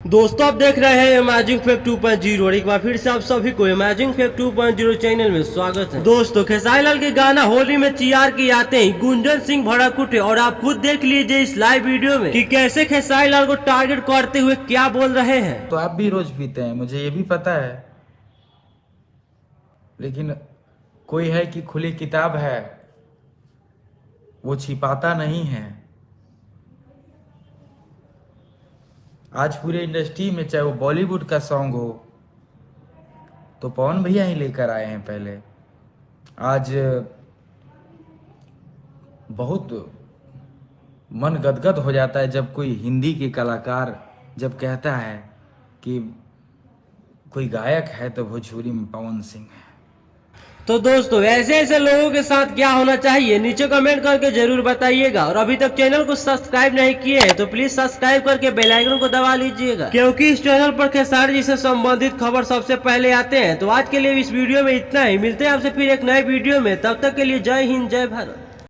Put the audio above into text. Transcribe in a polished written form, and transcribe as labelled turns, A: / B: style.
A: दोस्तों आप देख रहे हैं इमेजिंग फैक्ट 2.0 और एक बार फिर से आप सभी को इमेजिंग फैक्ट 2.0 चैनल में स्वागत है। दोस्तों खेसारी लाल के गाना होली में चियार के आते ही गुंजन सिंह भड़क उठे और आप खुद देख लीजिए इस लाइव वीडियो में कि कैसे खेसारी लाल को टारगेट करते हुए क्या बोल रहे हैं।
B: तो आप भी रोज पीते हैं, मुझे ये भी पता है, लेकिन कोई है कि खुली किताब है, वो छिपाता नहीं है। आज पूरे इंडस्ट्री में चाहे वो बॉलीवुड का सॉन्ग हो तो पवन भैया ही लेकर आए हैं। पहले आज बहुत मन गदगद हो जाता है जब कोई हिंदी के कलाकार जब कहता है कि कोई गायक है तो भोजपुरी में पवन सिंह है।
A: तो दोस्तों ऐसे ऐसे लोगों के साथ क्या होना चाहिए नीचे कमेंट करके जरूर बताइएगा और अभी तक चैनल को सब्सक्राइब नहीं किए हैं तो प्लीज सब्सक्राइब करके बेल आइकन को दबा लीजिएगा, क्योंकि इस चैनल पर खेसारी जी से संबंधित खबर सबसे पहले आते हैं। तो आज के लिए इस वीडियो में इतना ही, मिलते हैं आपसे फिर एक नए वीडियो में, तब तक के लिए जय हिंद जय भारत।